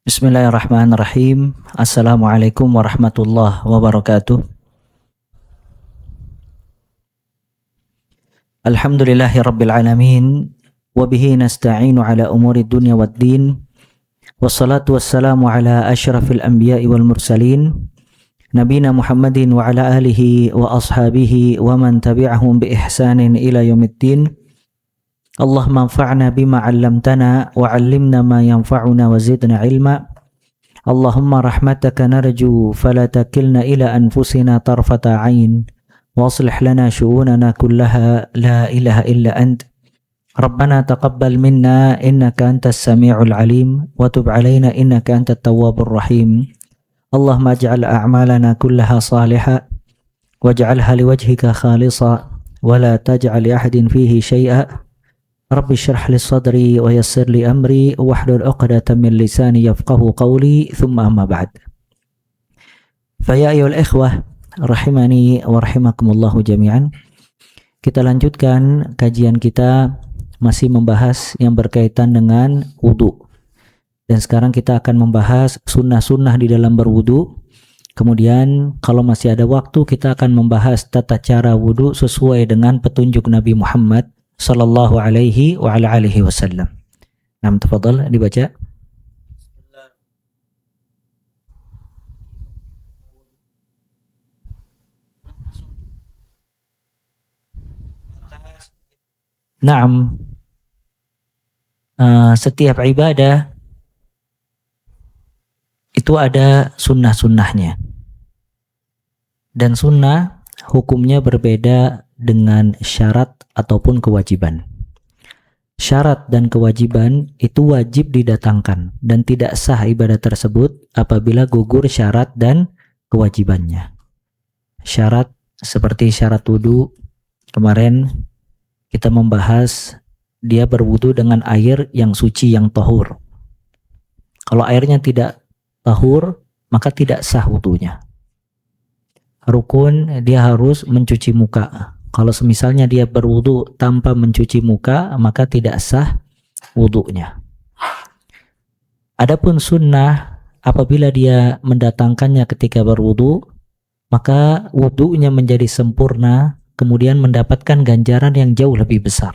Bismillahirrahmanirrahim. Assalamualaikum warahmatullahi wabarakatuh. Alhamdulillahi rabbil alamin. Wabihi nasta'inu ala umuri dunya waddin. Wassalatu wassalamu ala ashrafil anbiya'i wal mursalin. Nabina Muhammadin wa ala alihi wa ashabihi wa man tabi'ahum bi ihsanin ila yaumiddin. Allahumma anfa'na bima 'allamtana wa 'allimna ma yanfa'una wa zidna 'ilma. Allahumma rahmataka narju fala takilna ila anfusina tarfata 'ain wa aslih lana syu'unana kullaha la ilaha illa ant. Rabbana taqabbal minna innaka antas sami'ul 'alim wa tub 'alaina innaka antat tawwabur rahim. Allahumma ij'al a'malana kullaha salihah waj'alha liwajhika khalisa wa la taj'al li ahadin fihi syai'a. Rabbi syrah li sadri wa yassir li amri wahlul 'uqdatam min lisani yafqahu qawli thumma amma ba'd. Fa ya ayyuhal ikhwah rahimani wa rahimakumullahu jami'an. Kita lanjutkan kajian kita masih membahas yang berkaitan dengan wudu. Dan sekarang kita akan membahas sunnah-sunnah di dalam berwudu. Kemudian kalau masih ada waktu kita akan membahas tata cara wudu sesuai dengan petunjuk Nabi Muhammad sallallahu alaihi wa ala alihi wasallam. Nah, tafadhal dibaca. Naam. Setiap ibadah itu ada sunnah-sunnahnya. Dan sunnah hukumnya berbeda dengan syarat ataupun kewajiban. Syarat dan kewajiban itu wajib didatangkan dan tidak sah ibadah tersebut apabila gugur syarat dan kewajibannya. Syarat seperti syarat wudu, kemarin kita membahas dia berwudu dengan air yang suci, yang tahur. Kalau airnya tidak tahur, maka tidak sah wudunya. Rukun dia harus mencuci muka. Kalau semisalnya dia berwudu tanpa mencuci muka, maka tidak sah wudunya. Adapun sunnah, apabila dia mendatangkannya ketika berwudu, maka wudunya menjadi sempurna, kemudian mendapatkan ganjaran yang jauh lebih besar.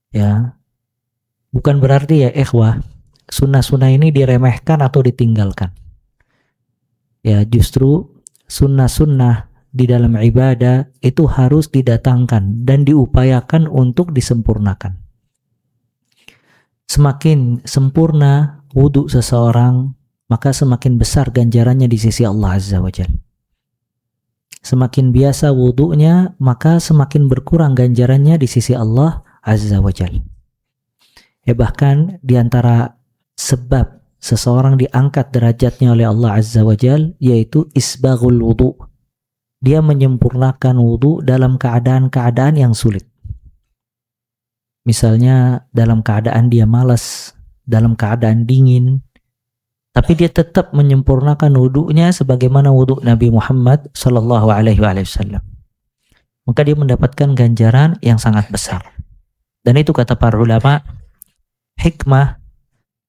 Ya, bukan berarti ya ikhwah, sunnah-sunnah ini diremehkan atau ditinggalkan. Ya, justru sunnah-sunnah di dalam ibadah itu harus didatangkan dan diupayakan untuk disempurnakan. Semakin sempurna wudu seseorang, maka semakin besar ganjarannya di sisi Allah Azza wa Jalla. Semakin biasa wudunya, maka semakin berkurang ganjarannya di sisi Allah Azza wa Jalla. Ya, bahkan di antara sebab seseorang diangkat derajatnya oleh Allah Azza wa Jalla yaitu isbaghul wudu. Dia menyempurnakan wudu dalam keadaan-keadaan yang sulit. Misalnya dalam keadaan dia malas, dalam keadaan dingin, tapi dia tetap menyempurnakan wudunya sebagaimana wudu Nabi Muhammad sallallahu alaihi wasallam. Maka dia mendapatkan ganjaran yang sangat besar. Dan itu kata para ulama, hikmah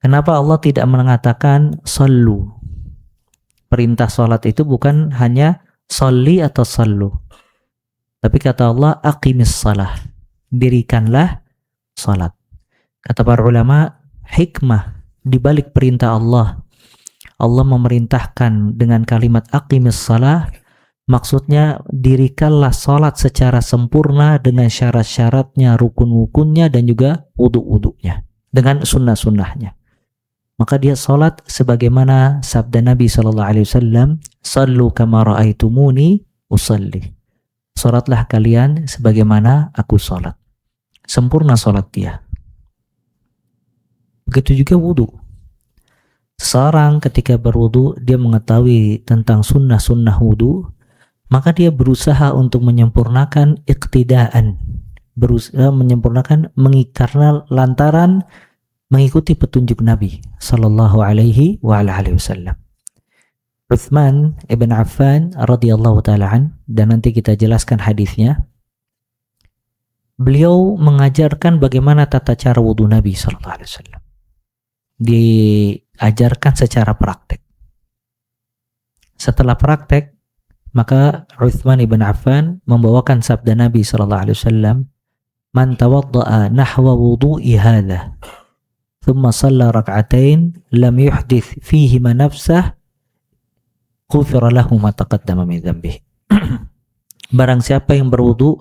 kenapa Allah tidak mengatakan sallu. Perintah salat itu bukan hanya salli atau sallu, tapi kata Allah aqimis salah, dirikanlah salat. Kata para ulama, hikmah di balik perintah Allah memerintahkan dengan kalimat aqimis salah, maksudnya dirikanlah salat secara sempurna dengan syarat-syaratnya, rukun-rukunnya dan juga wudu-wudunya dengan sunnah-sunnahnya. Maka dia salat sebagaimana sabda Nabi sallallahu alaihi wasallam, "Shallu kama ra'aitumuni usalli." Salatlah kalian sebagaimana aku salat. Sempurna salat dia. Begitu juga wudu. Seorang ketika berwudu dia mengetahui tentang sunnah-sunnah wudu, maka dia berusaha untuk menyempurnakan iqtidaan, berusaha menyempurnakan karena lantaran mengikuti petunjuk Nabi sallallahu alaihi wa alihi wasallam. Utsman ibn Affan radhiyallahu taala an, dan nanti kita jelaskan hadisnya. Beliau mengajarkan bagaimana tata cara wudu Nabi sallallahu alaihi wasallam. Di diajarkan secara praktek. Setelah praktek, maka Utsman ibn Affan membawakan sabda Nabi sallallahu alaihi wasallam, "Man tawadda'a nahwa wudu'i hadha, thumma shalla rak'atain, lam yuhdits fihi ma nafsah, ghufira lahu ma taqaddama min dhanbihi." Barang siapa yang berwudu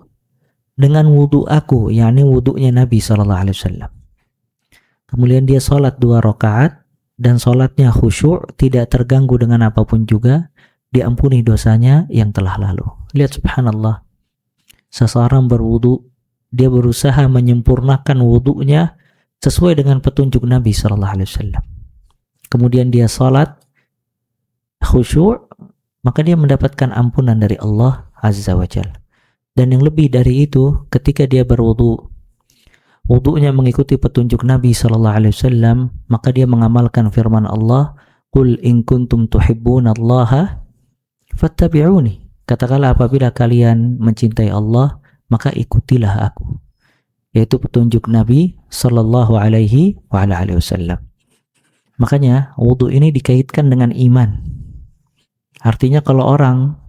dengan wudu aku, yakni wudunya Nabi sallallahu alaihi wasallam, kemudian dia sholat 2 rakaat dan sholatnya khusyuk, tidak terganggu dengan apapun juga, diampuni dosanya yang telah lalu. Lihat subhanallah, seseorang berwudu, dia berusaha menyempurnakan wudunya sesuai dengan petunjuk Nabi sallallahu alaihi wasallam. Kemudian dia sholat khusyuk, maka dia mendapatkan ampunan dari Allah Azza wa Jalla. Dan yang lebih dari itu, ketika dia berwudu, wudunya mengikuti petunjuk Nabi sallallahu alaihi wasallam, maka dia mengamalkan firman Allah, "Qul in kuntum tuhibbunallaha fattabi'uni." Katakanlah, apabila kalian mencintai Allah, maka ikutilah aku. Yaitu petunjuk Nabi sallallahu alaihi wasallam. Makanya wudu ini dikaitkan dengan iman. Artinya kalau orang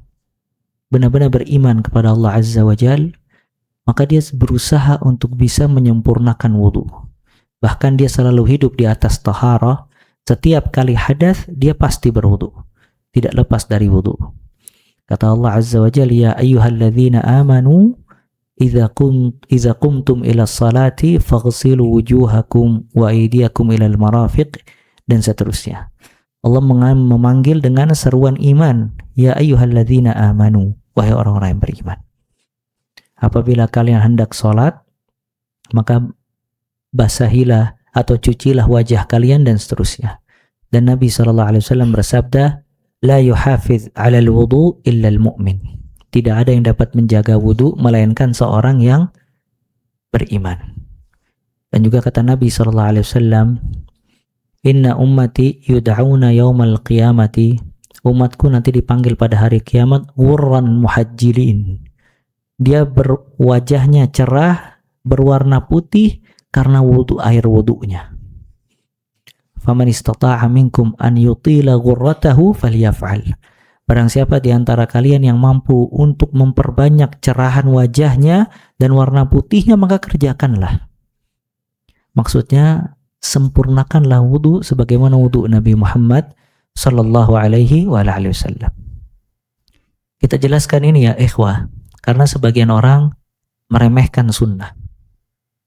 benar-benar beriman kepada Allah Azza wa Jalla, maka dia berusaha untuk bisa menyempurnakan wudu. Bahkan dia selalu hidup di atas taharah. Setiap kali hadas dia pasti berwudu, tidak lepas dari wudu. Kata Allah Azza wa Jalla, "Ya ayyuhalladzina amanu idza qumtum ila salati faghsilu wujuhakum wa aydiyakum ila al-marafiq," dan seterusnya. Allah memanggil dengan seruan iman, "Ya ayyuhalladzina amanu," wahai orang-orang yang beriman. Apabila kalian hendak sholat, maka basahilah atau cucilah wajah kalian dan seterusnya. Dan Nabi SAW bersabda, "La yuhafiz 'alal wudu illa al-mu'min." Tidak ada yang dapat menjaga wudu melainkan seorang yang beriman. Dan juga kata Nabi SAW, "Inna ummati yud'auna yawmal qiyamati." Umatku nanti dipanggil pada hari kiamat ghurran muhajjilin. Dia wajahnya cerah, berwarna putih karena air wudunya. "Faman istata'a minkum an yutila ghurratahu falyaf'al." Barang siapa di antara kalian yang mampu untuk memperbanyak cerahan wajahnya dan warna putihnya, maka kerjakanlah. Maksudnya, sempurnakanlah wudu sebagaimana wudu Nabi Muhammad sallallahu alaihi wasallam. Kita jelaskan ini ya ikhwah, karena sebagian orang meremehkan sunnah.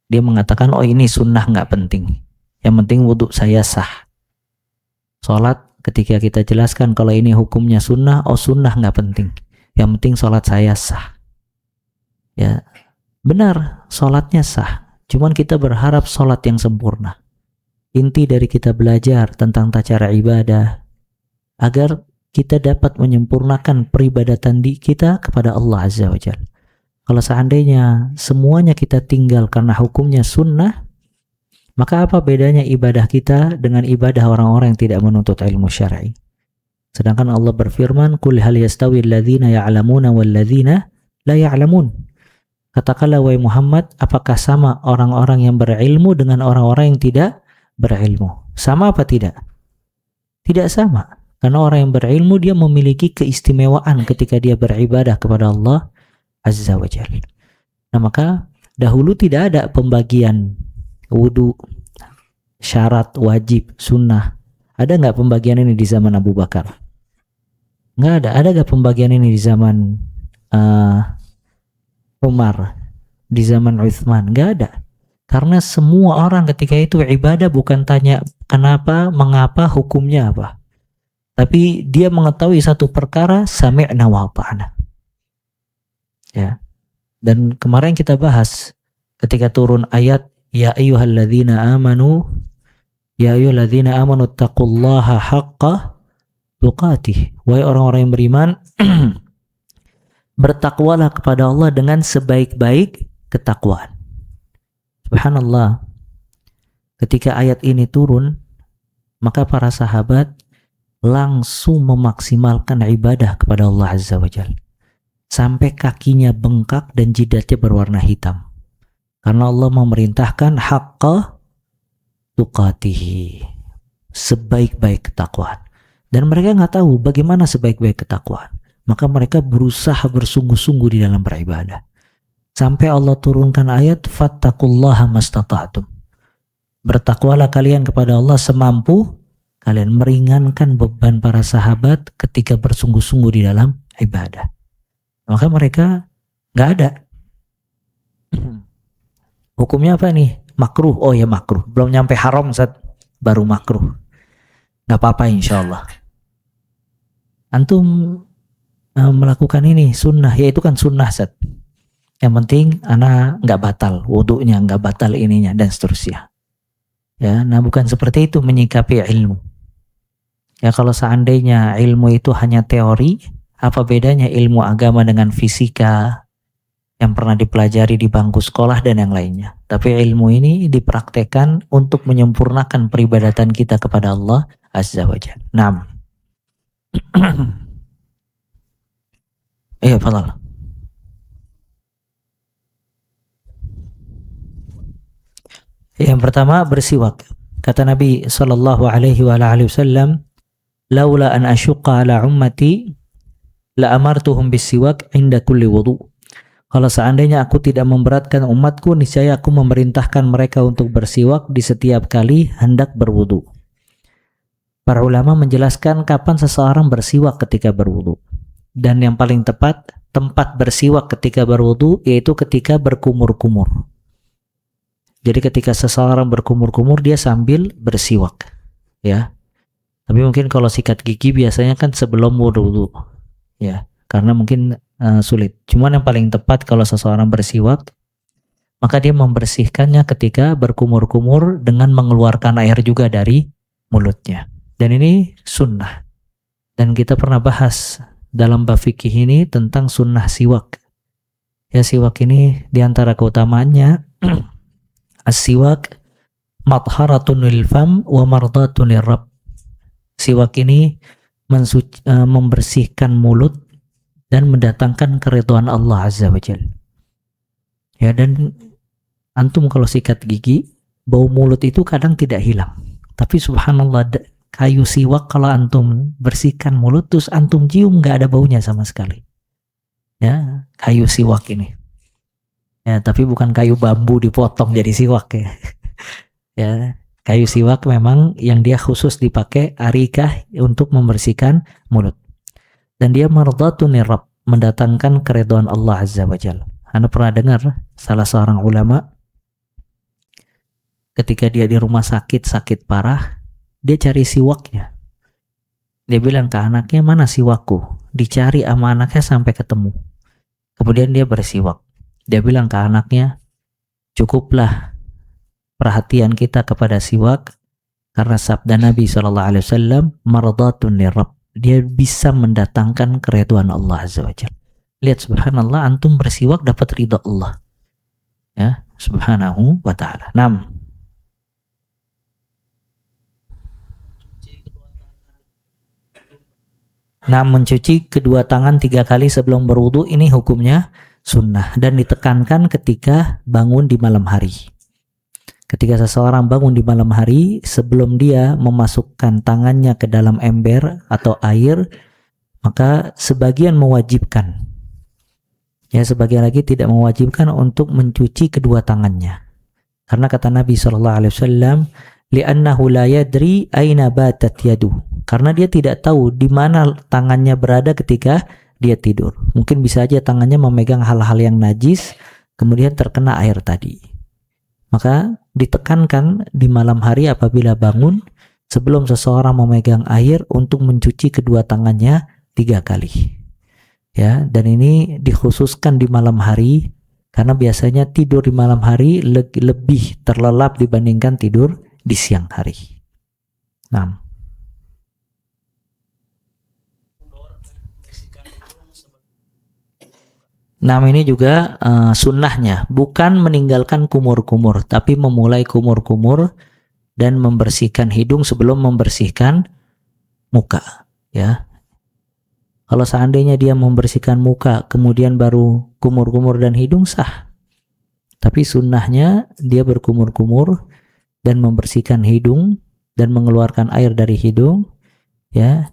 Dia mengatakan, "Oh ini sunnah nggak penting, yang penting wudu saya sah." Sholat, ketika kita jelaskan kalau ini hukumnya sunnah, "Oh sunnah nggak penting, yang penting sholat saya sah." Ya benar, sholatnya sah, cuman kita berharap sholat yang sempurna. Inti dari kita belajar tentang tata cara ibadah agar kita dapat menyempurnakan peribadatan kita kepada Allah Azza wa Jalla. Kalau seandainya semuanya kita tinggal karena hukumnya sunnah, maka apa bedanya ibadah kita dengan ibadah orang-orang yang tidak menuntut ilmu syar'i? Sedangkan Allah berfirman, "Qul hal yastawi alladhina ya'lamuna walladzina la ya'lamun." Katakanlah wahai Muhammad, apakah sama orang-orang yang berilmu dengan orang-orang yang tidak berilmu? Sama apa tidak? Tidak sama. Karena orang yang berilmu dia memiliki keistimewaan ketika dia beribadah kepada Allah Azza wa Jalla. Nah maka dahulu tidak ada pembagian wudu, syarat, wajib, sunnah. Ada nggak pembagian ini di zaman Abu Bakar? Nggak ada. Ada nggak pembagian ini di zaman Umar? Di zaman Utsman? Nggak ada. Karena semua orang ketika itu ibadah bukan tanya kenapa, mengapa, hukumnya apa. Tapi dia mengetahui satu perkara, sami'na wa ata'na. Ya. Dan kemarin kita bahas ketika turun ayat, "Ya ayyuhalladzina amanu taqullaha haqqa tuqatih." Wahai orang-orang yang beriman, bertakwalah kepada Allah dengan sebaik-baik ketakwaan. Subhanallah. Ketika ayat ini turun, maka para sahabat langsung memaksimalkan ibadah kepada Allah Azza wa Jalla. Sampai kakinya bengkak dan jidatnya berwarna hitam. Karena Allah memerintahkan haqqa tuqatihi. sebaik-baik ketakwaan. Dan mereka nggak tahu bagaimana sebaik-baik ketakwaan. Maka mereka berusaha bersungguh-sungguh di dalam beribadah. Sampai Allah turunkan ayat, fattaqullaha mastata'tum. Bertakwalah kalian kepada Allah semampu kalian, meringankan beban para sahabat ketika bersungguh-sungguh di dalam ibadah. Maka mereka nggak ada. Hukumnya apa nih? Makruh. Oh ya makruh. Belum nyampe haram baru makruh. Nggak apa-apa insya Allah. Antum melakukan ini sunnah, ya itu kan sunnah Yang penting anak nggak batal wudunya, nggak batal ininya dan seterusnya. Ya, nah bukan seperti itu menyikapi ilmu. Ya kalau seandainya ilmu itu hanya teori, apa bedanya ilmu agama dengan fisika yang pernah dipelajari di bangku sekolah dan yang lainnya. Tapi ilmu ini dipraktekkan untuk menyempurnakan peribadatan kita kepada Allah Azza wa Jalla. Naam. Iya, fadhal. Yang pertama bersiwak. Kata Nabi sallallahu alaihi wasallam, "Laula an asyqa ala ummati la amartuhum bisiwak inda kulli wudu." Kalau seandainya aku tidak memberatkan umatku, niscaya aku memerintahkan mereka untuk bersiwak di setiap kali hendak berwudu. Para ulama menjelaskan kapan seseorang bersiwak ketika berwudu. Dan yang paling tepat, tempat bersiwak ketika berwudu yaitu ketika berkumur-kumur. Jadi ketika seseorang berkumur-kumur dia sambil bersiwak, ya. Tapi mungkin kalau sikat gigi biasanya kan sebelum wudu, ya, karena mungkin sulit. Cuman yang paling tepat kalau seseorang bersiwak, maka dia membersihkannya ketika berkumur-kumur dengan mengeluarkan air juga dari mulutnya. Dan ini sunnah. Dan kita pernah bahas dalam bab fikih ini tentang sunnah siwak. Ya, siwak ini diantara keutamaannya as-siwak matharatun lil fam wa mardatun lirrabb. Siwak ini membersihkan mulut dan mendatangkan keridhaan Allah Azza wa Jalla. Ya, dan antum kalau sikat gigi, bau mulut itu kadang tidak hilang. Tapi subhanallah, kayu siwak kalau antum bersihkan mulut terus antum cium nggak ada baunya sama sekali. Ya, kayu siwak ini. Ya, tapi bukan kayu bambu dipotong jadi siwak ya. Ya, kayu siwak memang yang dia khusus dipakai arikah untuk membersihkan mulut. Dan dia mardatun lirrabb, mendatangkan keridhaan Allah Azza wa Jalla. Anda pernah dengar salah seorang ulama ketika dia di rumah sakit parah, dia cari siwaknya. Dia bilang ke anaknya, "Mana siwakku?" Dicari sama anaknya sampai ketemu. Kemudian dia bersiwak. Dia bilang ke anaknya, "Cukuplah perhatian kita kepada siwak karena sabda Nabi SAW, mardatun lirrabb." Dia bisa mendatangkan keridhaan Allah Azza wa Jalla. Lihat subhanallah, antum bersiwak dapat ridha Allah. Ya, subhanahu wa ta'ala. 6. Mencuci kedua tangan 3 kali sebelum berwudu, ini hukumnya sunnah dan ditekankan ketika bangun di malam hari. Ketika seseorang bangun di malam hari, sebelum dia memasukkan tangannya ke dalam ember atau air, maka sebagian mewajibkan. Ya, sebagian lagi tidak mewajibkan untuk mencuci kedua tangannya. Karena kata Nabi SAW, li'annahu la yadri aina batat yadu. Karena dia tidak tahu di mana tangannya berada ketika dia tidur. Mungkin bisa aja tangannya memegang hal-hal yang najis, kemudian terkena air tadi. Maka ditekankan di malam hari apabila bangun, sebelum seseorang memegang air untuk mencuci kedua tangannya 3 kali. Ya, dan ini dikhususkan di malam hari karena biasanya tidur di malam hari lebih terlelap dibandingkan tidur di siang hari. 6. Ini juga sunnahnya bukan meninggalkan kumur-kumur, tapi memulai kumur-kumur dan membersihkan hidung sebelum membersihkan muka. Ya, kalau seandainya dia membersihkan muka kemudian baru kumur-kumur dan hidung sah. Tapi sunnahnya dia berkumur-kumur dan membersihkan hidung dan mengeluarkan air dari hidung, ya,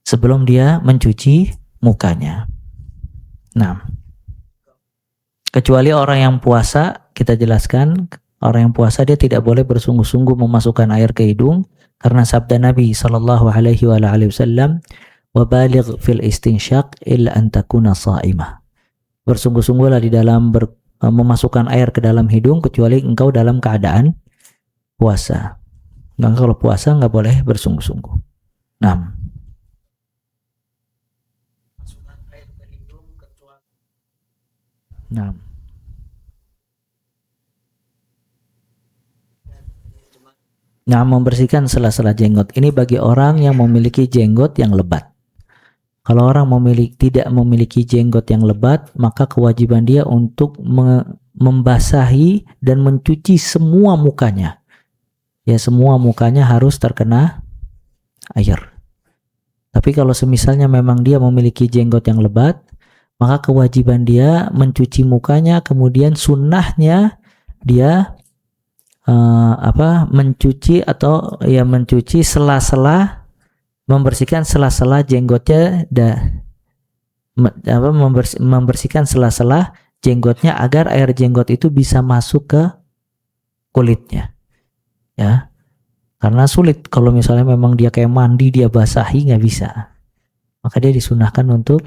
sebelum dia mencuci mukanya. Nah, kecuali orang yang puasa, kita jelaskan, orang yang puasa dia tidak boleh bersungguh-sungguh memasukkan air ke hidung karena sabda Nabi sallallahu alaihi wasallam, "Wa baligh fil istinsyaq illa an takuna sha'imah." Bersungguh-sungguhlah di dalam memasukkan air ke dalam hidung kecuali engkau dalam keadaan puasa. Nah, kalau puasa nggak boleh bersungguh-sungguh. Nah, nah, membersihkan sela-sela jenggot ini bagi orang yang memiliki jenggot yang lebat. Kalau orang tidak memiliki jenggot yang lebat, maka kewajiban dia untuk membasahi dan mencuci semua mukanya. Ya, semua mukanya harus terkena air. Tapi kalau semisalnya memang dia memiliki jenggot yang lebat, maka kewajiban dia mencuci mukanya, kemudian sunnahnya dia mencuci atau ya mencuci sela-sela, membersihkan sela-sela jenggotnya, membersihkan sela-sela jenggotnya agar air jenggot itu bisa masuk ke kulitnya, ya. Karena sulit kalau misalnya memang dia kayak mandi dia basahi, nggak bisa. Maka dia disunahkan untuk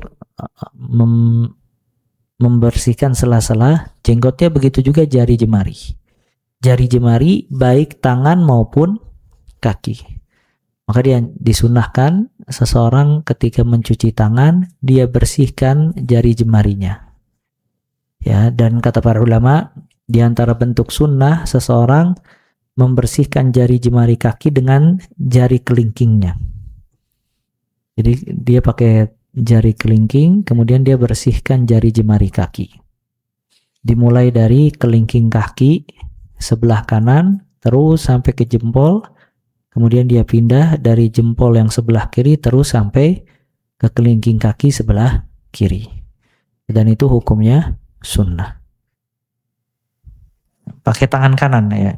membersihkan sela-sela jenggotnya, begitu juga jari jemari. Jari jemari baik tangan maupun kaki. Maka dia disunahkan seseorang ketika mencuci tangan dia bersihkan jari jemarinya. Ya, dan kata para ulama di antara bentuk sunnah seseorang membersihkan jari jemari kaki dengan jari kelingkingnya. Jadi dia pakai jari kelingking, kemudian dia bersihkan jari jemari kaki. Dimulai dari kelingking kaki sebelah kanan, terus sampai ke jempol, kemudian dia pindah dari jempol yang sebelah kiri, terus sampai ke kelingking kaki sebelah kiri. Dan itu hukumnya sunnah. Pakai tangan kanan ya.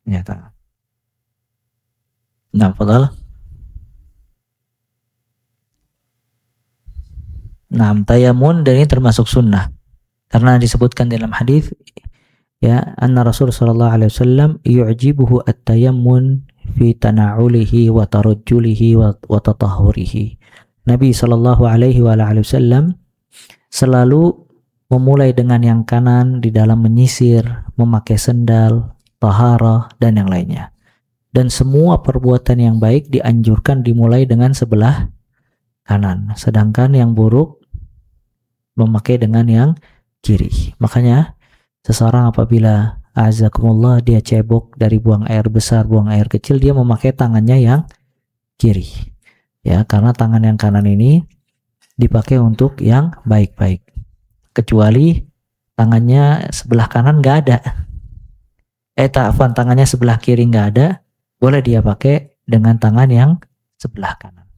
Ya, tangan. Nah, fadhal. Nah, tayamun dan ini termasuk sunnah. Karena disebutkan dalam hadis, ya, anna Rasul sallallahu alaihi wasallam yu'jibuhu at-tayammun fi tana'ulihi wa tarajjulihi wa tatahhurihi. Nabi sallallahu alaihi wasallam selalu memulai dengan yang kanan di dalam menyisir, memakai sendal, taharah, dan yang lainnya. Dan semua perbuatan yang baik dianjurkan dimulai dengan sebelah kanan, sedangkan yang buruk memakai dengan yang kiri. Makanya seseorang apabila azakumullah dia cebok dari buang air besar, buang air kecil, dia memakai tangannya yang kiri. Ya, karena tangan yang kanan ini dipakai untuk yang baik-baik. Kecuali tangannya sebelah kanan nggak ada. Tangannya sebelah kiri nggak ada, boleh dia pakai dengan tangan yang sebelah kanan.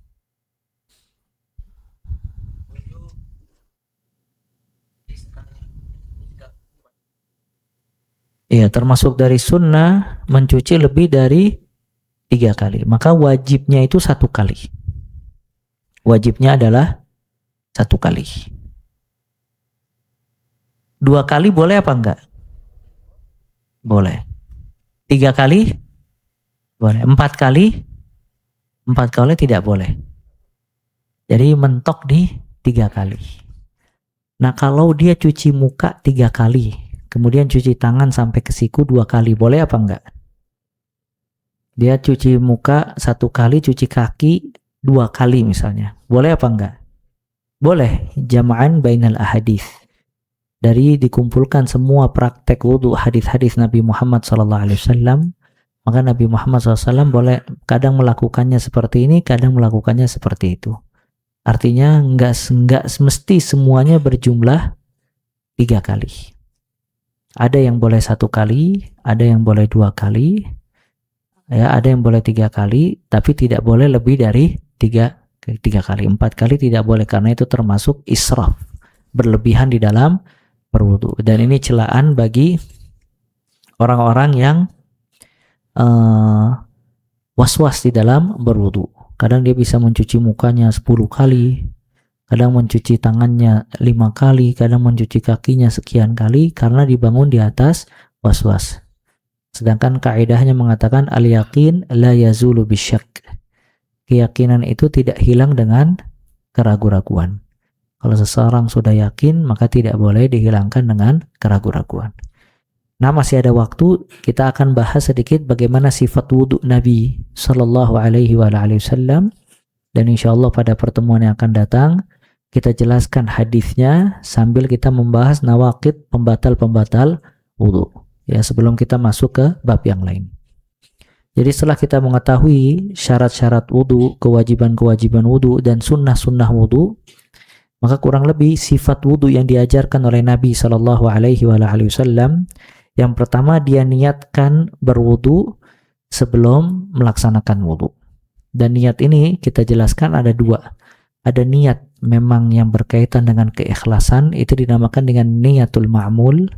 Iya, termasuk dari sunnah mencuci lebih dari 3 kali. Maka wajibnya itu 1 kali. Wajibnya adalah 1 kali. 2 kali boleh apa enggak? Boleh. 3 kali? Boleh. 4 kali? 4 kali tidak boleh. Jadi mentok di 3 kali. Nah, kalau dia cuci muka 3 kali, kemudian cuci tangan sampai ke siku 2 kali, boleh apa enggak? Dia cuci muka 1 kali, cuci kaki 2 kali misalnya, boleh apa enggak? Boleh. Jama'an bainal ahadits. Dari dikumpulkan semua praktek wudu hadis-hadis Nabi Muhammad SAW, maka Nabi Muhammad SAW boleh kadang melakukannya seperti ini, kadang melakukannya seperti itu. Artinya enggak semesti semuanya berjumlah 3 kali. Ada yang boleh 1 kali, ada yang boleh 2 kali, ya, ada yang boleh 3 kali, tapi tidak boleh lebih dari 3 kali. 4 kali tidak boleh karena itu termasuk israf, berlebihan di dalam berwudu. Dan ini celaan bagi orang-orang yang was-was di dalam berwudu. Kadang dia bisa mencuci mukanya 10 kali, kadang mencuci tangannya 5 kali, kadang mencuci kakinya sekian kali karena dibangun di atas was-was. Sedangkan kaidahnya mengatakan al-yaqin la yazulu bisyak. Keyakinan itu tidak hilang dengan keraguan-raguan. Kalau seseorang sudah yakin, maka tidak boleh dihilangkan dengan keraguan-raguan. Nah, masih ada waktu, kita akan bahas sedikit bagaimana sifat wudhu Nabi Sallallahu Alaihi Wasallam, dan insya Allah pada pertemuan yang akan datang kita jelaskan hadisnya sambil kita membahas nawaqid, pembatal-pembatal wudhu. Ya, sebelum kita masuk ke bab yang lain. Jadi setelah kita mengetahui syarat-syarat wudhu, kewajiban-kewajiban wudhu dan sunnah-sunnah wudhu, maka kurang lebih sifat wudhu yang diajarkan oleh Nabi Sallallahu Alaihi Wasallam, yang pertama dia niatkan berwudhu sebelum melaksanakan wudhu. Dan niat ini kita jelaskan ada dua. Ada niat memang yang berkaitan dengan keikhlasan, itu dinamakan dengan niatul ma'mul.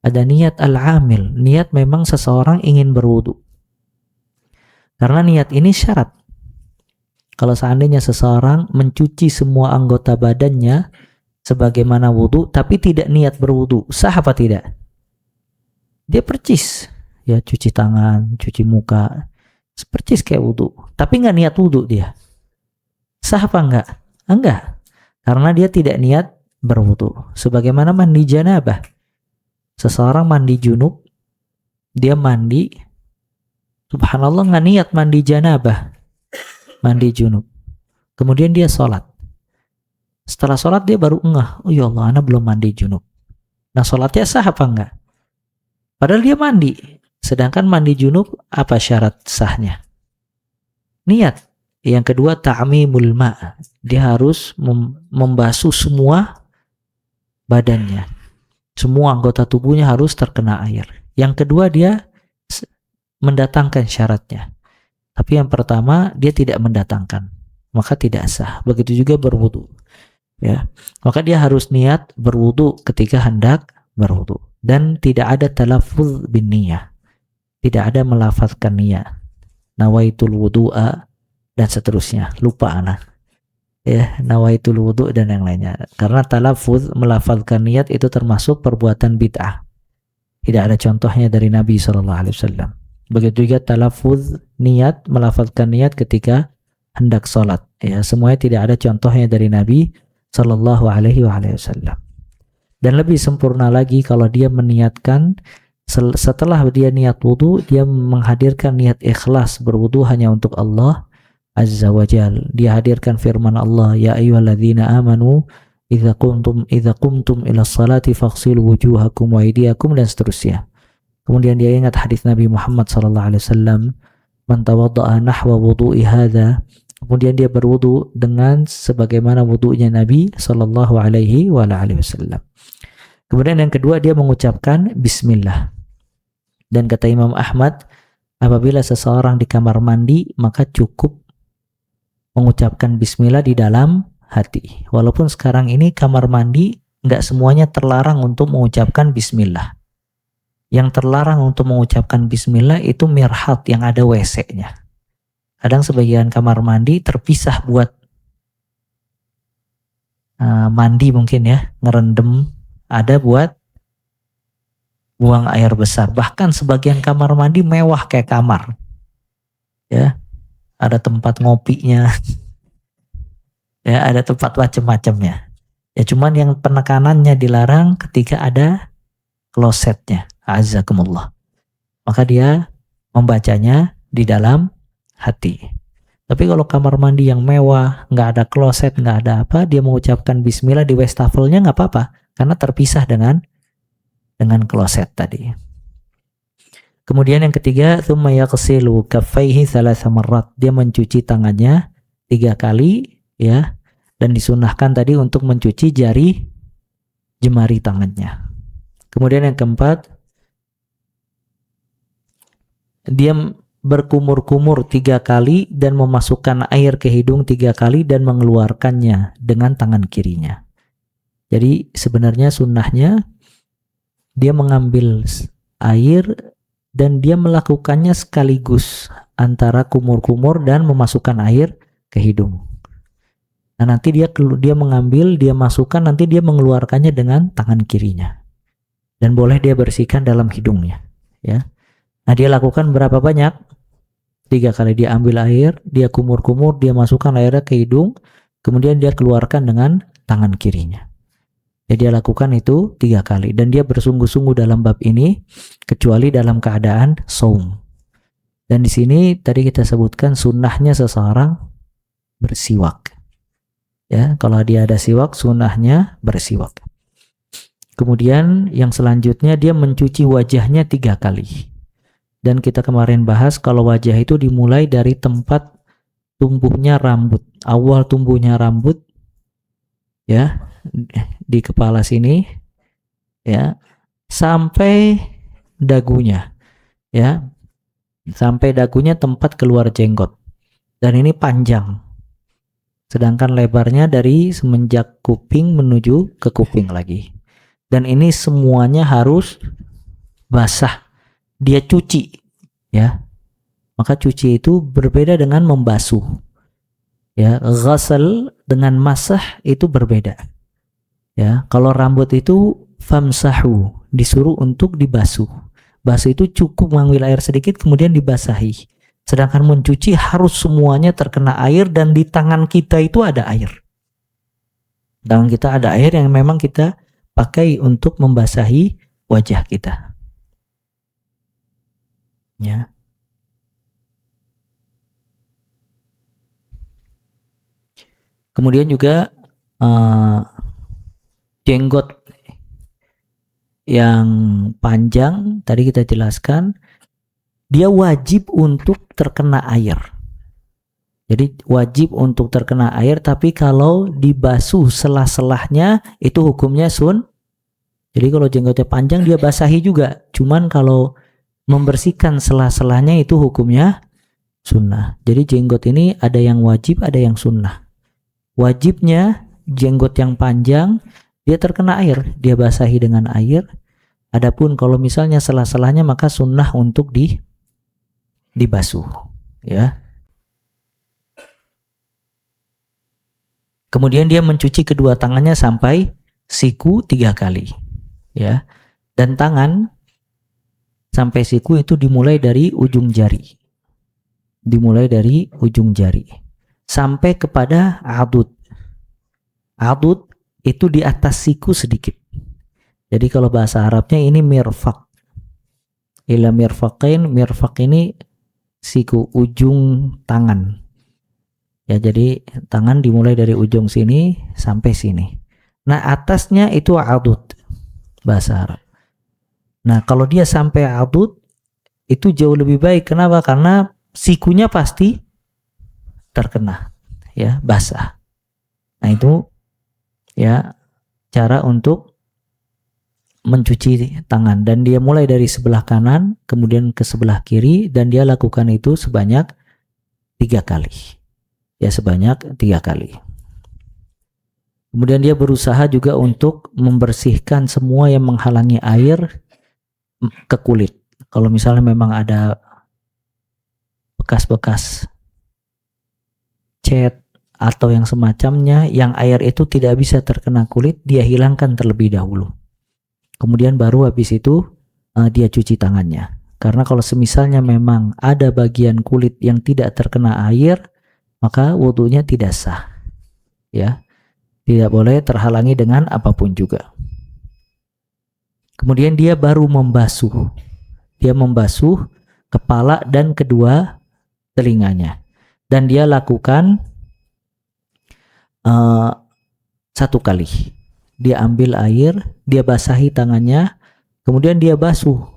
Ada niat al-amil, niat memang seseorang ingin berwudhu. Karena niat ini syarat. Kalau seandainya seseorang mencuci semua anggota badannya sebagaimana wudhu, tapi tidak niat berwudhu, sah apa tidak? Dia percis, ya, cuci tangan, cuci muka, percis kayak wudhu, tapi nggak niat wudhu dia. Sah apa enggak? Enggak, karena dia tidak niat berwudhu. Sebagaimana mandi janabah, seseorang mandi junub, dia mandi, subhanallah nggak niat mandi janabah, mandi junub. Kemudian dia sholat. Setelah sholat dia baru ngeh, oh ya Allah, ana belum mandi junub. Nah, sholatnya sah apa enggak? Padahal dia mandi. Sedangkan mandi junub, apa syarat sahnya? Niat. Yang kedua, ta'mimul ma'. Dia harus membasuh semua badannya. Semua anggota tubuhnya harus terkena air. Yang kedua, dia mendatangkan syaratnya. Tapi yang pertama dia tidak mendatangkan, maka tidak sah. Begitu juga berwudu. Ya, maka dia harus niat berwudu ketika hendak berwudu, dan tidak ada talaffuz bin niyah, tidak ada melafazkan niat, nawaitul wudu'a dan seterusnya. Lupa anak. Ya, nawaitul wudu dan yang lainnya. Karena talaffuz, melafazkan niat itu termasuk perbuatan bid'ah. Tidak ada contohnya dari Nabi SAW. Begitu juga talaffuz niat, melafazkan niat ketika hendak sholat. Ya, semuanya tidak ada contohnya dari Nabi Sallallahu Alaihi Wasallam. Dan lebih sempurna lagi kalau dia meniatkan setelah dia niat wudu, dia menghadirkan niat ikhlas berwudu hanya untuk Allah Azza wa Jal. Dia hadirkan firman Allah, ya ayyuhalladzina amanu idza qumtum ila sholati faghsilu wujuhakum wa aydiyakum, dan seterusnya. Kemudian dia ingat hadis Nabi Muhammad SAW, man tawadda'a nahwa wudu'i hadza. Kemudian dia berwudu dengan sebagaimana wudunya Nabi SAW. Kemudian yang kedua, dia mengucapkan bismillah. Dan kata Imam Ahmad, apabila seseorang di kamar mandi, maka cukup mengucapkan bismillah di dalam hati. Walaupun sekarang ini kamar mandi nggak semuanya terlarang untuk mengucapkan bismillah. Yang terlarang untuk mengucapkan bismillah itu mirhat, yang ada WC-nya. Kadang sebagian kamar mandi terpisah buat mandi mungkin ya, ngerendam, ada buat buang air besar. Bahkan sebagian kamar mandi mewah kayak kamar. Ya, ada tempat ngopinya. Ya, ada tempat macam-macamnya. Ya, cuman yang penekanannya dilarang ketika ada klosetnya. Azakumullah. Maka dia membacanya di dalam hati. Tapi kalau kamar mandi yang mewah, nggak ada kloset, nggak ada apa, dia mengucapkan bismillah di wastafelnya nggak apa-apa, karena terpisah dengan kloset tadi. Kemudian yang ketiga, tsumma yaghsilu kaffaihi thalatha marrat. Dia mencuci tangannya 3 kali, ya, dan disunahkan tadi untuk mencuci jemari tangannya. Kemudian yang keempat, dia berkumur-kumur 3 kali dan memasukkan air ke hidung 3 kali dan mengeluarkannya dengan tangan kirinya. Jadi sebenarnya sunnahnya dia mengambil air dan dia melakukannya sekaligus antara kumur-kumur dan memasukkan air ke hidung. Nah, nanti dia mengambil, dia masukkan, nanti dia mengeluarkannya dengan tangan kirinya. Dan boleh dia bersihkan dalam hidungnya, ya. Nah, dia lakukan berapa banyak? 3 kali. Dia ambil air, dia kumur-kumur, dia masukkan airnya ke hidung, kemudian dia keluarkan dengan tangan kirinya. Jadi dia lakukan itu 3 kali. Dan dia bersungguh-sungguh dalam bab ini, kecuali dalam keadaan saum. Dan di sini tadi kita sebutkan sunnahnya seseorang bersiwak. Ya, kalau dia ada siwak, sunnahnya bersiwak. Kemudian yang selanjutnya dia mencuci wajahnya 3 kali. Dan kita kemarin bahas kalau wajah itu dimulai dari tempat tumbuhnya rambut. Awal tumbuhnya rambut, ya, di kepala sini, ya, sampai dagunya, ya, sampai dagunya tempat keluar jenggot. Dan ini panjang. Sedangkan lebarnya dari semenjak kuping menuju ke kuping lagi. Dan ini semuanya harus basah. Dia cuci, ya. Maka cuci itu berbeda dengan membasuh. Ya, ghasal dengan masah itu berbeda. Ya, kalau rambut itu famsahu, disuruh untuk dibasuh. Basuh itu cukup mengambil air sedikit kemudian dibasahi. Sedangkan mencuci harus semuanya terkena air dan di tangan kita itu ada air. Tangan kita ada air yang memang kita pakai untuk membasahi wajah kita. Ya. Kemudian juga jenggot yang panjang tadi kita jelaskan, dia wajib untuk terkena air. Jadi wajib untuk terkena air, tapi kalau dibasuh selah-selahnya itu hukumnya Jadi kalau jenggotnya panjang dia basahi juga. Cuman kalau membersihkan selah-selahnya itu hukumnya sunnah. Jadi jenggot ini ada yang wajib, ada yang sunnah. Wajibnya jenggot yang panjang dia terkena air, dia basahi dengan air. Adapun kalau misalnya selah-selahnya maka sunnah untuk dibasuh, ya. Kemudian dia mencuci kedua tangannya sampai siku 3 kali, ya. Dan tangan sampai siku itu dimulai dari ujung jari. Dimulai dari ujung jari sampai kepada adud. Adud itu di atas siku sedikit. Jadi kalau bahasa Arabnya ini mirfaq. Ila mirfaqain, mirfaq ini siku, ujung tangan. Ya, jadi tangan dimulai dari ujung sini sampai sini. Nah, atasnya itu adud bahasa Arab. Nah, kalau dia sampai adud itu jauh lebih baik. Kenapa? Karena sikunya pasti terkena, ya, basah. Nah, itu ya cara untuk mencuci tangan, dan dia mulai dari sebelah kanan kemudian ke sebelah kiri dan dia lakukan itu sebanyak 3 kali. Ya, sebanyak 3 kali. Kemudian dia berusaha juga untuk membersihkan semua yang menghalangi air ke kulit. Kalau misalnya memang ada bekas-bekas cat atau yang semacamnya yang air itu tidak bisa terkena kulit, dia hilangkan terlebih dahulu. Kemudian baru habis itu dia cuci tangannya. Karena kalau semisalnya memang ada bagian kulit yang tidak terkena air, maka wudunya tidak sah. Ya. Tidak boleh terhalangi dengan apapun juga. Kemudian dia baru membasuh. Dia membasuh kepala dan kedua telinganya. Dan dia lakukan 1 kali. Dia ambil air, dia basahi tangannya, kemudian dia basuh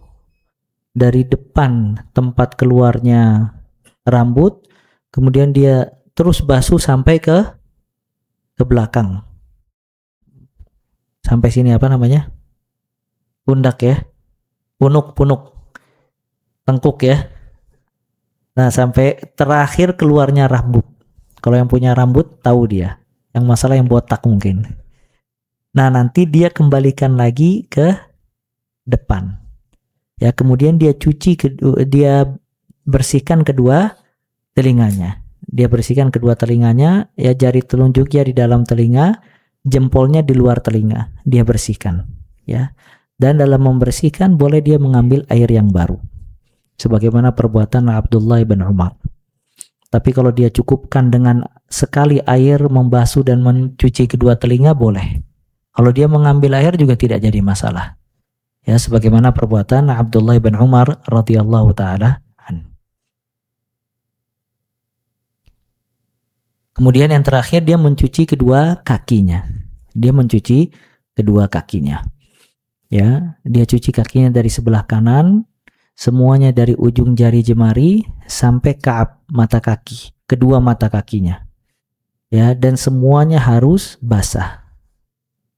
dari depan tempat keluarnya rambut, kemudian dia terus basuh sampai ke belakang. Sampai sini apa namanya? Pundak, ya. Punuk. Tengkuk, ya. Nah, sampai terakhir keluarnya rambut. Kalau yang punya rambut tahu dia. Yang masalah yang botak mungkin. Nah, nanti dia kembalikan lagi ke depan. Ya, kemudian dia cuci, dia bersihkan kedua telinganya. Dia bersihkan kedua telinganya, ya jari telunjuknya di dalam telinga, jempolnya di luar telinga. Dia bersihkan, ya. Dan dalam membersihkan boleh dia mengambil air yang baru. Sebagaimana perbuatan Abdullah bin Umar. Tapi kalau dia cukupkan dengan sekali air membasuh dan mencuci kedua telinga boleh. Kalau dia mengambil air juga tidak jadi masalah. Ya, sebagaimana perbuatan Abdullah bin Umar radhiyallahu taala. Kemudian yang terakhir dia mencuci kedua kakinya. Dia mencuci kedua kakinya. Ya, dia cuci kakinya dari sebelah kanan, semuanya dari ujung jari jemari sampai ka'ab mata kaki, kedua mata kakinya. Ya, dan semuanya harus basah.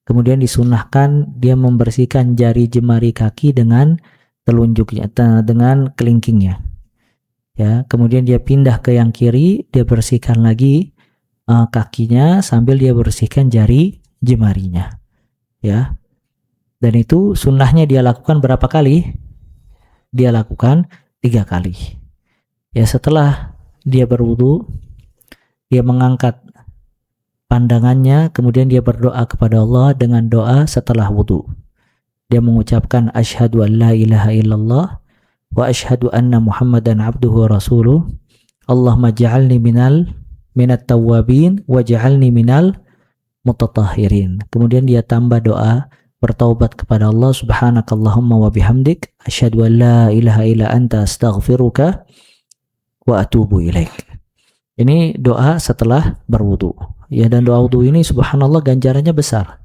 Kemudian disunahkan dia membersihkan jari jemari kaki dengan telunjuknya, dengan kelingkingnya. Ya, kemudian dia pindah ke yang kiri, dia bersihkan lagi kakinya sambil dia bersihkan jari jemarinya. Ya. Dan itu sunnahnya dia lakukan berapa kali? Dia lakukan 3 kali. Ya, setelah dia berwudu, dia mengangkat pandangannya, kemudian dia berdoa kepada Allah dengan doa setelah wudu. Dia mengucapkan asyhadu an la ilaha illallah wa asyhadu anna Muhammadan abduhu wa rasuluh. Allahumma ja'alni minat tawwabin wa ja'alni minal mutatahhirin. Kemudian dia tambah doa bertaubat kepada Allah, subhanakallahumma wa bihamdik asyhadu an la ilaha illa anta astaghfiruka wa atubu ilaik. Ini doa setelah berwudu. Ya, dan doa wudu ini subhanallah ganjarannya besar.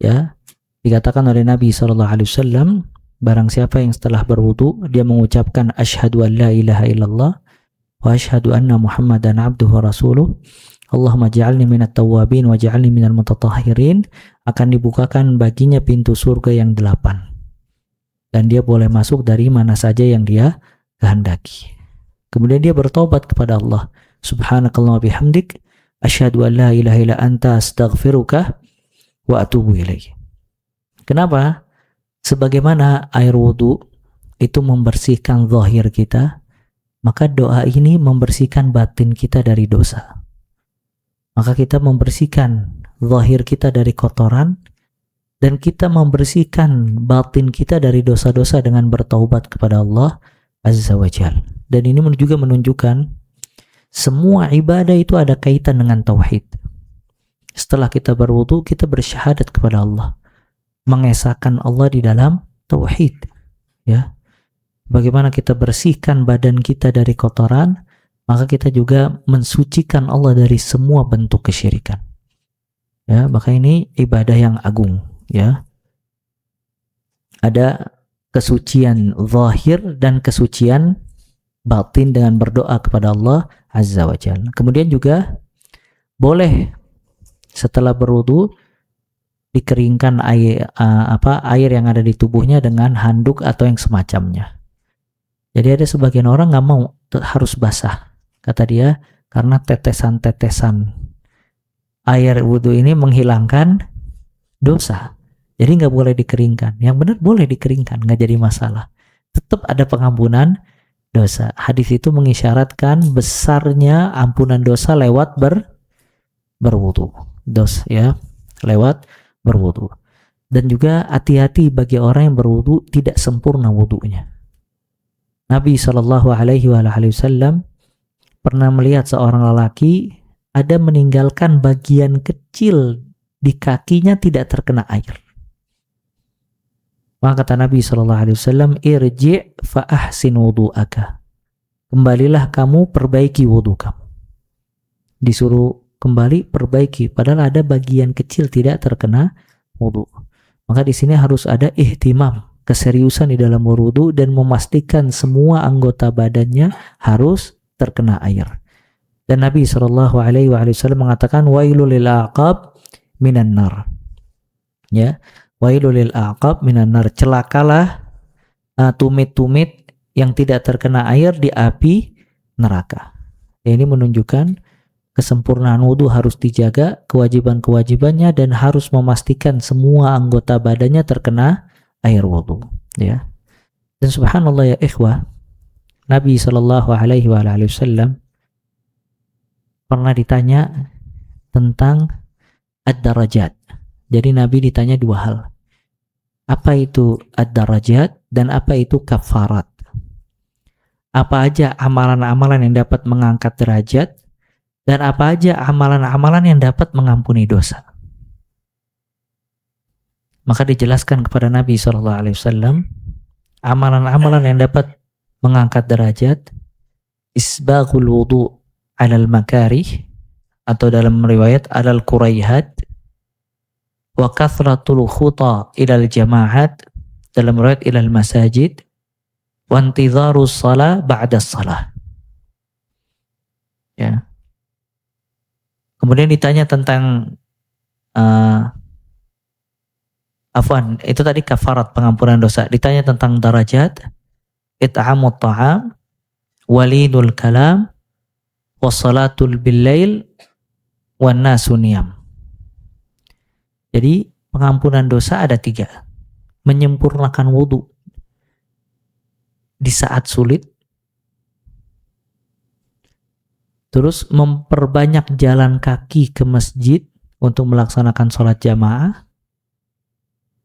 Ya, dikatakan oleh Nabi SAW, barang siapa yang setelah berwudu dia mengucapkan asyhadu an la ilaha illallah wa asyhadu anna Muhammadan abduhu wa rasuluh, Allahumma ja'alni minat tawwabin wa ja'alni minal mutatahhirin, akan dibukakan baginya pintu surga yang 8. Dan dia boleh masuk dari mana saja yang dia kehendaki. Kemudian dia bertobat kepada Allah, subhanakallah wa bihamdik asyhadu an la ilaha illa anta astaghfiruka wa atubu ilaik. Kenapa? Sebagaimana air wudu itu membersihkan zahir kita, maka doa ini membersihkan batin kita dari dosa. Maka kita membersihkan zahir kita dari kotoran, dan kita membersihkan batin kita dari dosa-dosa dengan bertaubat kepada Allah Azza wa Jalla. Dan ini juga menunjukkan semua ibadah itu ada kaitan dengan tauhid. Setelah kita berwudu, kita bersyahadat kepada Allah, mengesahkan Allah di dalam tauhid. Ya, bagaimana kita bersihkan badan kita dari kotoran, maka kita juga mensucikan Allah dari semua bentuk kesyirikan. Ya, maka ini ibadah yang agung. Ya, ada kesucian zahir dan kesucian batin dengan berdoa kepada Allah Azza wa Jalla. Kemudian juga boleh setelah berwudu dikeringkan air yang ada di tubuhnya dengan handuk atau yang semacamnya. Jadi ada sebagian orang nggak mau harus basah, kata dia, karena tetesan-tetesan air wudu ini menghilangkan dosa. Jadi nggak boleh dikeringkan. Yang benar boleh dikeringkan, nggak jadi masalah. Tetap ada pengampunan dosa. Hadis itu mengisyaratkan besarnya ampunan dosa lewat berwudu. Ya, lewat berwudu. Dan juga hati-hati bagi orang yang berwudu tidak sempurna wudunya. Nabi SAW pernah melihat seorang lelaki ada meninggalkan bagian kecil di kakinya tidak terkena air. Maka kata Nabi SAW, irji' fa ahsin wudu'aka. Kembalilah kamu, perbaiki wudu kamu. Disuruh kembali, perbaiki, padahal ada bagian kecil tidak terkena wudu. Maka di sini harus ada ihtimam, keseriusan di dalam wudu, dan memastikan semua anggota badannya harus terkena air. Dan Nabi SAW mengatakan, wailul lil aqab minan nar. Ya, wailul lil aqab minan nar. Celakalah tumit-tumit yang tidak terkena air di api neraka. Ini menunjukkan kesempurnaan wudu harus dijaga, kewajiban-kewajibannya, dan harus memastikan semua anggota badannya terkena air wudu. Ya. Dan subhanallah ya ikhwah, Nabi Shallallahu Alaihi Wasallam pernah ditanya tentang ad-darajat. Jadi Nabi ditanya dua hal. Apa itu ad-darajat dan apa itu kafarat? Apa aja amalan-amalan yang dapat mengangkat derajat dan apa aja amalan-amalan yang dapat mengampuni dosa? Maka dijelaskan kepada Nabi SAW, amalan-amalan yang dapat mengangkat derajat, isbaghul wudu' alal makarih, atau dalam riwayat alal kuraihat, wa kathratul khuta ilal jamaat, dalam riwayat ilal masajid, wa intidharus salah ba'da salah. Ya. Kemudian ditanya tentang itu tadi kafarat, pengampunan dosa. Ditanya tentang darajat, it'amut ta'am, walidul kalam, wassalatul billail, wan nasu niyam. Jadi pengampunan dosa ada 3. Menyempurnakan wudu di saat sulit, terus memperbanyak jalan kaki ke masjid untuk melaksanakan sholat jamaah,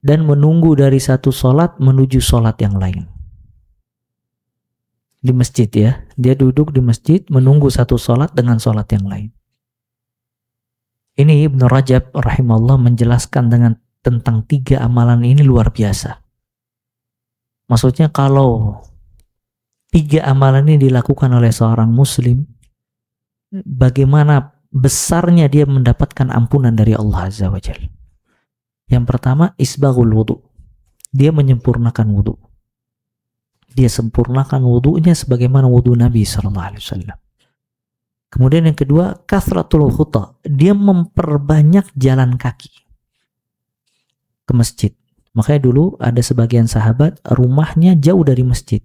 dan menunggu dari satu sholat menuju sholat yang lain. Di masjid ya, dia duduk di masjid menunggu satu sholat dengan sholat yang lain. Ini Ibnu Rajab rahimahullah menjelaskan tentang 3 amalan ini luar biasa. Maksudnya kalau 3 amalan ini dilakukan oleh seorang muslim, bagaimana besarnya dia mendapatkan ampunan dari Allah Azza wa Jalla. Yang pertama, isbaghul wudu. Dia menyempurnakan wudu. Dia sempurnakan wudunya sebagaimana wudu Nabi SAW. Kemudian yang kedua, kathratul khuta. Dia memperbanyak jalan kaki ke masjid. Makanya dulu ada sebagian sahabat rumahnya jauh dari masjid.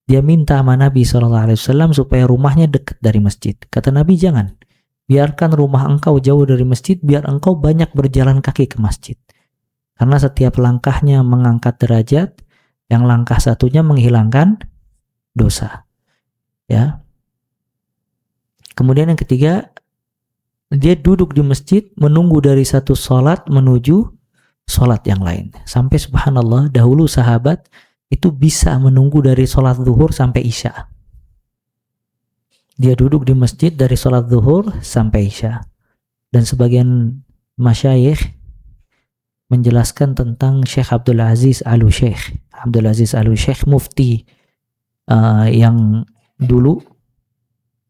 Dia minta sama Nabi SAW supaya rumahnya dekat dari masjid. Kata Nabi, jangan. Biarkan rumah engkau jauh dari masjid, biar engkau banyak berjalan kaki ke masjid. Karena setiap langkahnya mengangkat derajat, yang langkah satunya menghilangkan dosa. Ya. Kemudian yang ketiga, dia duduk di masjid menunggu dari satu sholat menuju sholat yang lain. Sampai subhanallah, dahulu sahabat itu bisa menunggu dari sholat zuhur sampai isya. Dia duduk di masjid dari sholat zuhur sampai isya. Dan sebagian masyayikh menjelaskan tentang Syekh Abdul Aziz Al-Syekh. Abdul Aziz Al-Syekh mufti yang dulu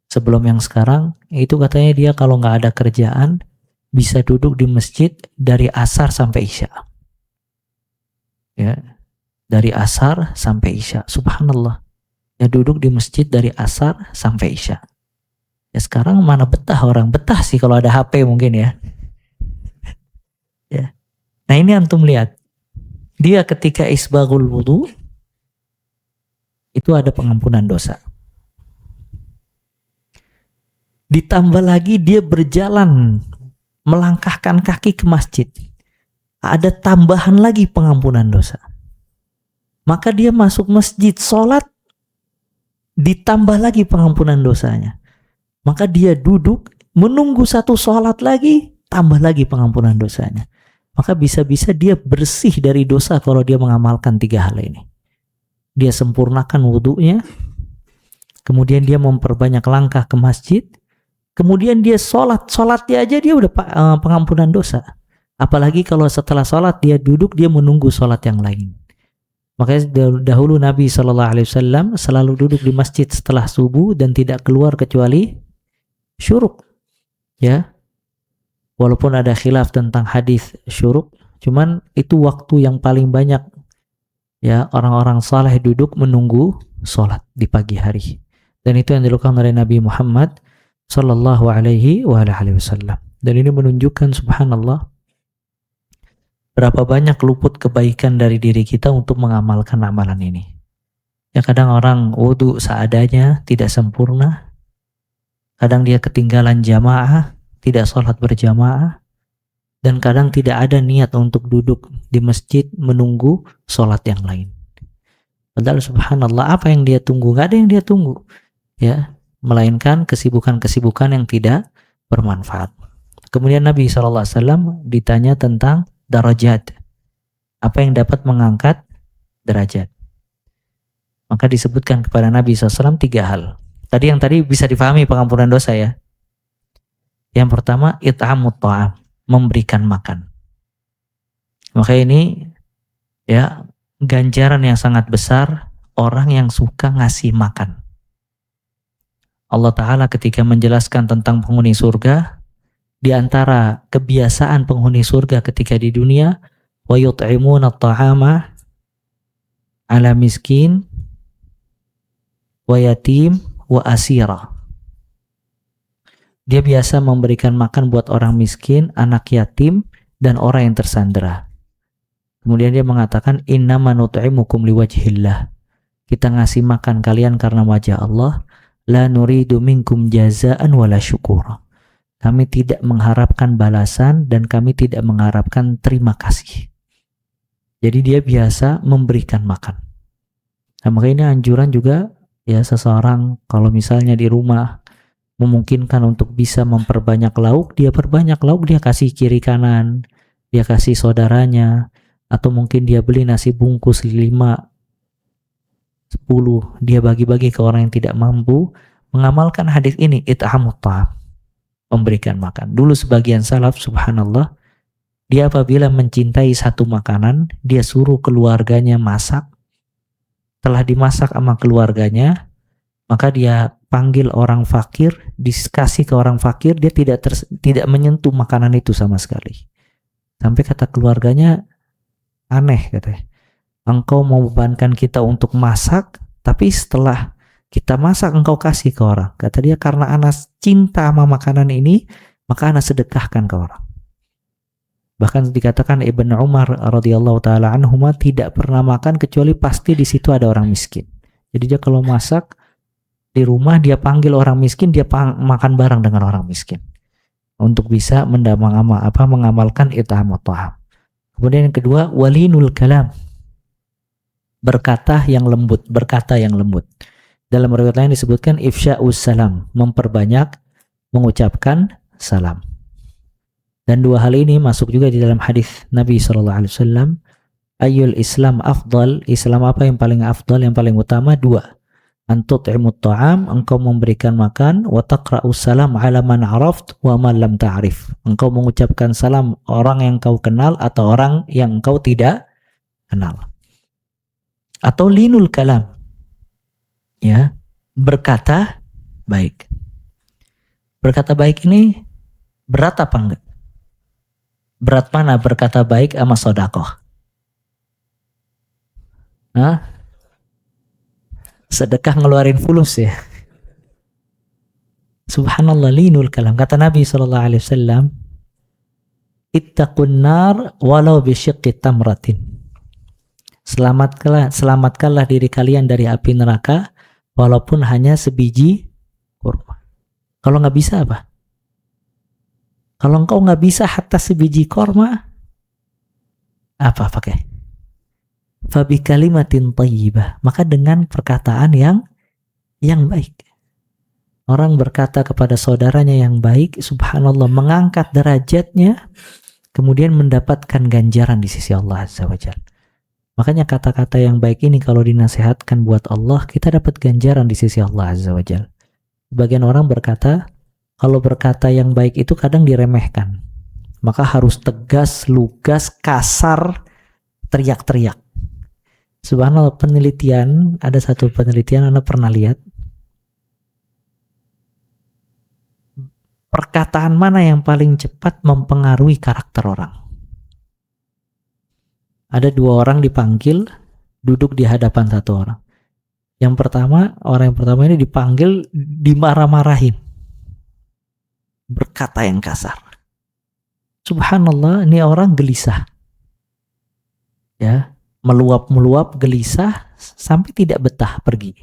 sebelum yang sekarang, itu katanya dia kalau nggak ada kerjaan bisa duduk di masjid dari asar sampai isya. Ya, dari asar sampai isya. Subhanallah. Ya, duduk di masjid dari asar sampai isya. Ya, sekarang mana betah orang? Betah sih kalau ada HP mungkin ya. Ya. Nah, ini antum lihat. Dia ketika isbaghul wudu itu ada pengampunan dosa. Ditambah lagi dia berjalan melangkahkan kaki ke masjid. Ada tambahan lagi pengampunan dosa. Maka dia masuk masjid, sholat, ditambah lagi pengampunan dosanya. Maka dia duduk, menunggu satu sholat lagi, tambah lagi pengampunan dosanya. Maka bisa-bisa dia bersih dari dosa kalau dia mengamalkan 3 hal ini. Dia sempurnakan wudunya, kemudian dia memperbanyak langkah ke masjid, kemudian dia sholatnya aja dia udah pengampunan dosa. Apalagi kalau setelah sholat dia duduk, dia menunggu sholat yang lain. Makanya dahulu Nabi SAW selalu duduk di masjid setelah subuh dan tidak keluar kecuali syuruk. Ya, walaupun ada khilaf tentang hadis syuruk, cuman itu waktu yang paling banyak ya orang-orang saleh duduk menunggu sholat di pagi hari. Dan itu yang dilakukan oleh Nabi Muhammad Sallallahu Alaihi Wasallam. Dan ini menunjukkan subhanallah berapa banyak luput kebaikan dari diri kita untuk mengamalkan amalan ini. Ya, kadang orang wudu seadanya, tidak sempurna. Kadang dia ketinggalan jamaah, tidak sholat berjamaah. Dan kadang tidak ada niat untuk duduk di masjid menunggu sholat yang lain. Padahal subhanallah apa yang dia tunggu? Gak ada yang dia tunggu, ya, melainkan kesibukan-kesibukan yang tidak bermanfaat. Kemudian Nabi SAW ditanya tentang darajat, apa yang dapat mengangkat derajat. Maka disebutkan kepada Nabi SAW 3 hal. Yang tadi bisa difahami pengampunan dosa ya. Yang pertama, it'amut ta'am, memberikan makan. Maka ini ya ganjaran yang sangat besar orang yang suka ngasih makan. Allah Ta'ala ketika menjelaskan tentang penghuni surga, di antara kebiasaan penghuni surga ketika di dunia, wa yut'imuna at-ta'ama ala miskin wa yatim wa asira. Dia biasa memberikan makan buat orang miskin, anak yatim, dan orang yang tersandera. Kemudian dia mengatakan, innama nut'imukum liwajhillah. Kita ngasih makan kalian karena wajah Allah. La nuridu minkum jazaan wala syukur. Kami tidak mengharapkan balasan dan kami tidak mengharapkan terima kasih. Jadi dia biasa memberikan makan. Nah, maka ini anjuran juga ya, seseorang kalau misalnya di rumah memungkinkan untuk bisa memperbanyak lauk, dia perbanyak lauk, dia kasih kiri kanan, dia kasih saudaranya, atau mungkin dia beli nasi bungkus 5, 10, dia bagi-bagi ke orang yang tidak mampu, mengamalkan hadis ini, it'amut ta'am, memberikan makan. Dulu sebagian salaf, subhanallah, dia apabila mencintai satu makanan, dia suruh keluarganya masak. Telah dimasak sama keluarganya, maka dia panggil orang fakir, dikasih ke orang fakir, dia tidak menyentuh makanan itu sama sekali. Sampai kata keluarganya, aneh katanya. Engkau membebankan kita untuk masak, tapi setelah kita masak engkau kasih ke orang. Kata dia, karena anak cinta sama makanan ini, maka anak sedekahkan ke orang. Bahkan dikatakan Ibn Umar radhiyallahu taala anhuma tidak pernah makan kecuali pasti di situ ada orang miskin. Jadi dia kalau masak di rumah, dia panggil orang miskin, dia makan bareng dengan orang miskin untuk bisa mengamalkan it'amut ta'am. Kemudian yang kedua, walinul kalam, berkata yang lembut. Dalam riwayat lain disebutkan ifsya'us salam, memperbanyak mengucapkan salam. Dan 2 hal ini masuk juga di dalam hadis Nabi SAW. Ayyul Islam afdal, Islam apa yang paling afdal, yang paling utama? 2. Antut'imut ta'am, engkau memberikan makan, wa taqra'us salam ala man araft wa man lam ta'rif. Engkau mengucapkan salam orang yang kau kenal atau orang yang engkau tidak kenal. Atau linul kalam, ya, berkata baik. Berkata baik ini berat apa enggak? Berat mana berkata baik sama sedekah? Sedekah ngeluarin fulus ya. Subhanallah, linul kalam. Kata Nabi SAW, ittaqun nar walau bisyiqqi tamratin. Selamatkanlah diri kalian dari api neraka walaupun hanya sebiji kurma. Kalau nggak bisa apa? Kalau engkau nggak bisa hatta sebiji korma, apa pakai? Fabi kalimatin thayyibah, maka dengan perkataan yang baik. Orang berkata kepada saudaranya yang baik, subhanallah, mengangkat derajatnya, kemudian mendapatkan ganjaran di sisi Allah Azza wa Jalla. Makanya kata-kata yang baik ini kalau dinasihatkan buat Allah, kita dapat ganjaran di sisi Allah Azza wa Jalla. Sebagian orang berkata, kalau berkata yang baik itu kadang diremehkan. Maka harus tegas, lugas, kasar, teriak-teriak. Subhanallah, penelitian, ada satu penelitian Anda pernah lihat. Perkataan mana yang paling cepat mempengaruhi karakter orang? Ada 2 orang dipanggil, duduk di hadapan satu orang. Orang yang pertama ini dipanggil, dimarah-marahin. Berkata yang kasar. Subhanallah, ini orang gelisah. Ya, meluap-meluap, gelisah, sampai tidak betah pergi.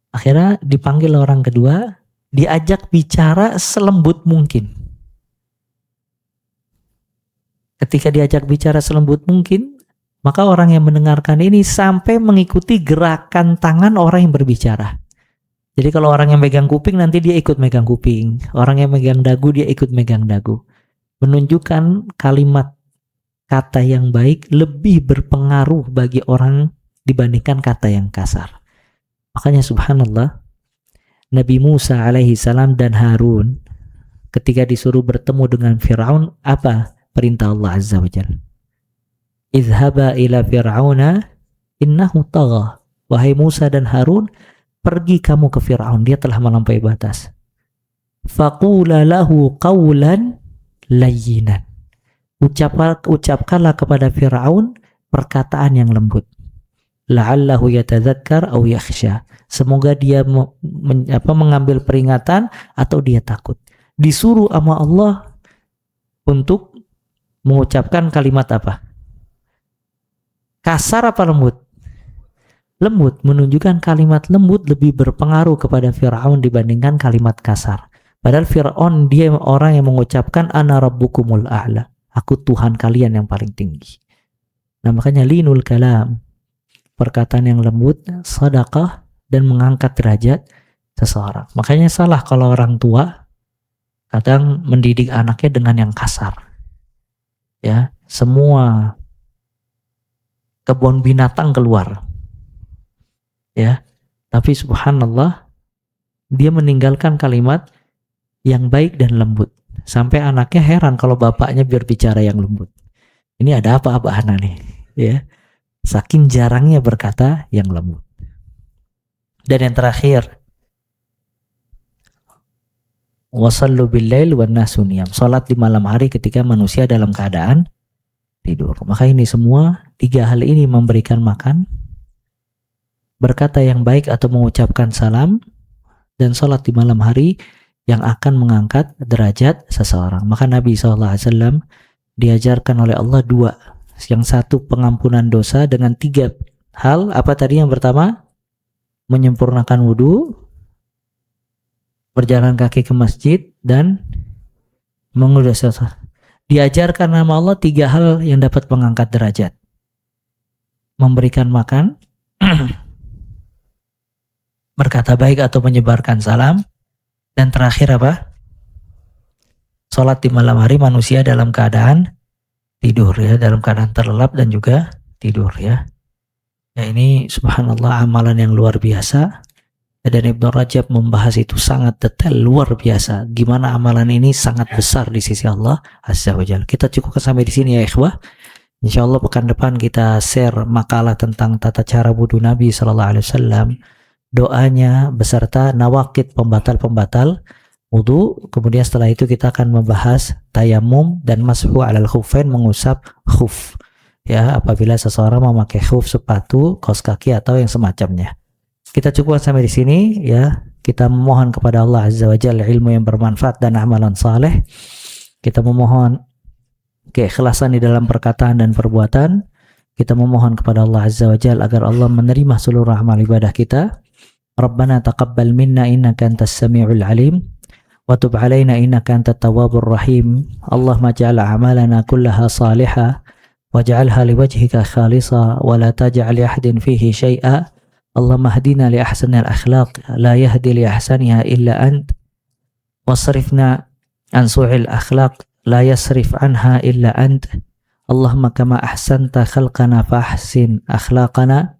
Akhirnya dipanggil orang kedua, diajak bicara selembut mungkin. Ketika diajak bicara selembut mungkin, Maka orang yang mendengarkan ini sampai mengikuti gerakan tangan orang yang berbicara. Jadi kalau orang yang megang kuping nanti dia ikut megang kuping. Orang yang megang dagu dia ikut megang dagu. Menunjukkan kalimat kata yang baik lebih berpengaruh bagi orang dibandingkan kata yang kasar. Makanya subhanallah, Nabi Musa alaihi salam dan Harun ketika disuruh bertemu dengan Fir'aun, apa perintah Allah Azza wa Jalla? Idhaba ila Fir'auna innahu tagha. Wahai Musa dan Harun, pergi kamu ke Fir'aun, dia telah melampaui batas. Faqula lahu qawlan layyinan. Ucapkanlah kepada Fir'aun perkataan yang lembut. La'allahu yatadzakkar aw yakhsha. Semoga dia mengambil peringatan atau dia takut. Disuruh sama Allah untuk mengucapkan kalimat apa? Kasar apa lembut? Lembut, menunjukkan kalimat lembut lebih berpengaruh kepada Fir'aun dibandingkan kalimat kasar. Padahal Fir'aun dia orang yang mengucapkan ana rabbukumul a'la. Aku Tuhan kalian yang paling tinggi. Nah makanya linul kalam, perkataan yang lembut, sedekah dan mengangkat derajat seseorang. Makanya salah kalau orang tua kadang mendidik anaknya dengan yang kasar. Ya, semua kebun binatang keluar. Ya, tapi subhanallah dia meninggalkan kalimat yang baik dan lembut. Sampai anaknya heran kalau bapaknya berbicara yang lembut. Ini ada apa Abah Hana nih? Ya, saking jarangnya berkata yang lembut. Dan yang terakhir, wasallu billail wan nasu niyam. Salat di malam hari ketika manusia dalam keadaan tidur. Maka ini semua, tiga hal ini memberikan makan, berkata yang baik atau mengucapkan salam, dan salat di malam hari yang akan mengangkat derajat seseorang. Maka Nabi SAW diajarkan oleh Allah dua. Yang satu pengampunan dosa dengan tiga hal. Apa tadi yang pertama? Menyempurnakan wudu, berjalan kaki ke masjid, dan mengudus dosa. Diajarkan nama Allah tiga hal yang dapat mengangkat derajat. Memberikan makan, berkata baik atau menyebarkan salam, dan terakhir apa? Salat di malam hari manusia dalam keadaan tidur, ya, dalam keadaan terlelap dan juga tidur, ya. Ya, ini subhanallah amalan yang luar biasa. Dan Ibnu Rajab membahas itu sangat detail, luar biasa. Gimana amalan ini sangat besar di sisi Allah Azza wa Jalla. Kita cukupkan sampai di sini ya ikhwah. Insyaallah pekan depan kita share makalah tentang tata cara wudu Nabi sallallahu alaihi wasallam, doanya beserta nawaqid pembatal-pembatal wudu. Kemudian setelah itu kita akan membahas tayamum dan mashu alal khuffain, mengusap khuf. Ya, apabila seseorang memakai khuf, sepatu, kaos kaki atau yang semacamnya. Kita cukupkan sampai di sini ya. Kita memohon kepada Allah Azza wa Jalla ilmu yang bermanfaat dan amalan saleh. Kita memohon keikhlasan di dalam perkataan dan perbuatan. Kita memohon kepada Allah Azza wa Jalla agar Allah menerima seluruh amal ibadah kita. Rabbana taqabbal minna innaka antas samiul alim wa tub alaina innaka antat tawwabur rahim. Allahumma ja'al a'malana kullaha salihah waj'alha liwajhika khalisa wa la taj'al li ahadin fihi syai'a. Allahumma hdina li ahsanil akhlaq la yahdi li ahsaniha illa ant wasrifna an su'il akhlaq la yasrif anha illa ant. Allahumma kama ahsanta khalqana fa ahsin akhlaqana.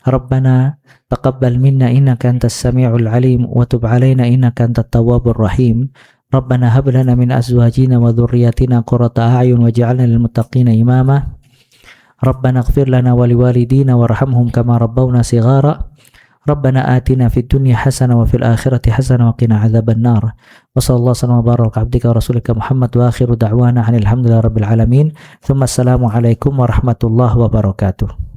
Rabbana taqabbal minna innaka antas samiul alim wa tub alaina innaka antat tawwabur rahim. Rabbana hab lana min azwajina wa dhurriyyatina qurrata a'yun waj'alna lil muttaqina imama. Rabbana ighfir lana wa liwalidina warhamhum kama rabbawna shighara. Rabbana atina fid dunya hasanah wa fil akhirati hasanah wa qina adzaban nar. Wa sallallahu wa baraka abdika wa rasulika Muhammad wa akhiru da'wana alhamdulillahi rabbil alamin. Tsumma assalamu alaikum warahmatullahi wabarakatuh.